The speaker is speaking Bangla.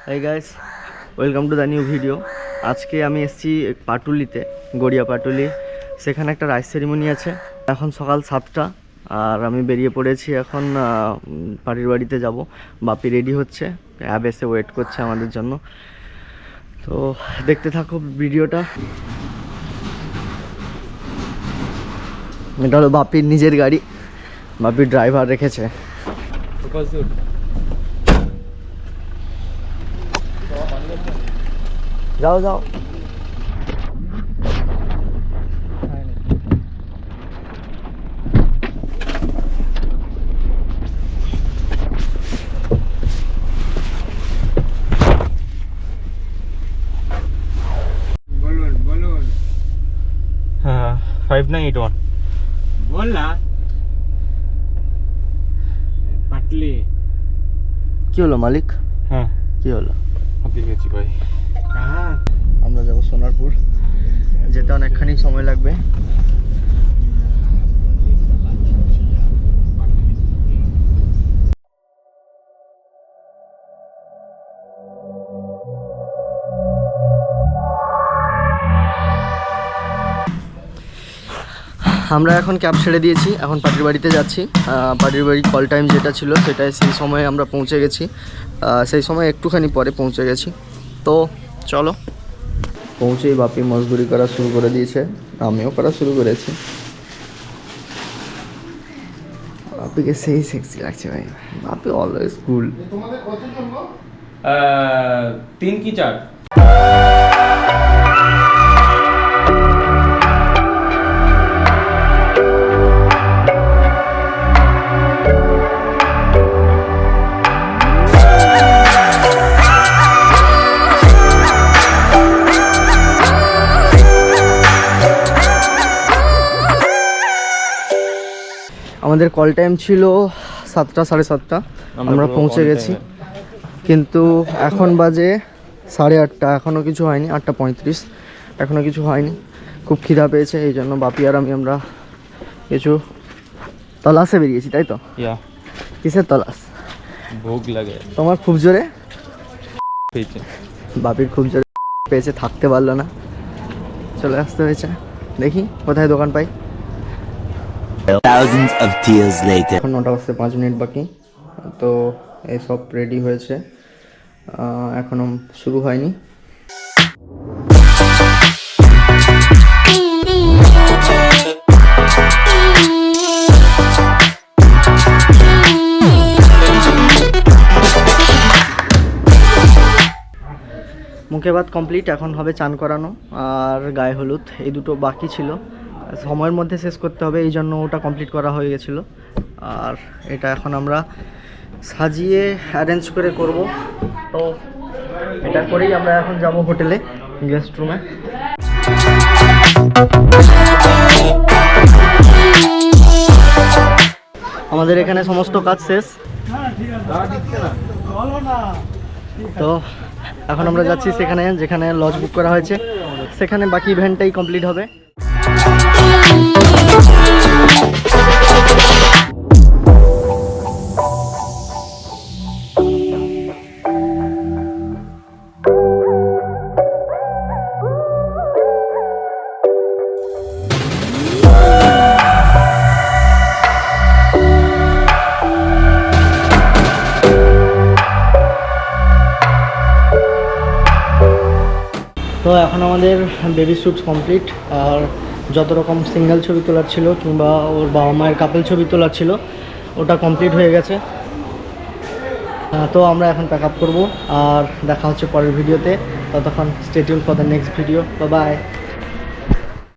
Hey guys, welcome to the new video. আজকে আমি এসেছি পাটুলিতে, গড়িয়া পাটুলি। সেখানে একটা রাইস সেরিমনি আছে। এখন সকাল 7টা আর আমি বেরিয়ে পড়েছি এখন পাটির বাড়িতে যাব। বাপি রেডি হচ্ছে, ক্যাব এসে ওয়েট করছে আমাদের জন্য। তো দেখতে থাকো ভিডিওটা। এটা হলো বাপির নিজের গাড়ি, বাপির ড্রাইভার রেখেছে। যাও যাও। বলুন হ্যাঁ 5981 বল না পাটলি। কি হলো মালিক? হ্যাঁ কি হলো? আপনি গেছি ভাই। হ্যাঁ আমরা যাব সোনারপুর, যেতে অনেকখানি সময় লাগবে। আমরা এখন ক্যাব ছেড়ে দিয়েছি, এখন পাটির বাড়িতে যাচ্ছি। পাটির বাড়ি কল টাইম যেটা ছিল সেটাই, সেই সময়ে আমরা পৌঁছে গেছি। সেই সময় একটুখানি পরে পৌঁছে গেছি। তো চলো। পৌঁছেই বাপি মজদুরি করা শুরু করে দিয়েছে, আমিও করা শুরু করেছি। বাপিকে সেই সেক্সি লাগছে ভাই, বাপি অলওয়েজ কুল। 3 কি 4? আমাদের কল টাইম ছিল 7টা, 7:30। আমরা পৌঁছে গেছি, কিন্তু এখন বাজে 8:30। এখনও কিছু হয়নি, 8:35, এখনও কিছু হয়নি। খুব খিদা পেয়েছে, এই জন্য বাপি আর আমরা কিছু তলাশে বেরিয়েছি, তাই তো? কিসের তলাশ? ভোগ লাগে তোমার খুব জোরে পেয়েছে, বাপির খুব জোরে পেয়েছে, থাকতে পারলো না, চলে আসতে হয়েছে। দেখি কোথায় দোকান পাই। Thousands of tears later. এখন 9:05 বাকি। তো এইসব রেডি হয়েছে, এখনো শুরু হয়নি। মুখে ভাত কমপ্লিট, এখন হবে চান করানো আর গায়ে হলুদ, এই দুটো বাকি ছিল, সময়ের মধ্যে শেষ করতে হবে, এই জন্য ওটা কমপ্লিট করা হয়ে গেছিলো। আর এটা এখন আমরা সাজিয়ে অ্যারেঞ্জ করে করব। তো এটা করেই আমরা এখন যাব হোটেলে, গেস্ট রুমে। আমাদের এখানে সমস্ত কাজ শেষ। তো এখন আমরা যাচ্ছি সেখানে, যেখানে লজ বুক করা হয়েছে, সেখানে বাকি ইভেন্টটাই কমপ্লিট হবে। তো এখন আমাদের বেবি শ্যুট কমপ্লিট, আর যত রকম সিঙ্গেল ছবি তোলার ছিল কিংবা ওর বাবা মায়ের কাপল ছবি তোলার ছিল ওটা কমপ্লিট হয়ে গেছে। তো আমরা এখন প্যাক আপ করবো, আর দেখা হচ্ছে পরের ভিডিওতে। ততক্ষণ stay tune for the next video. Bye bye.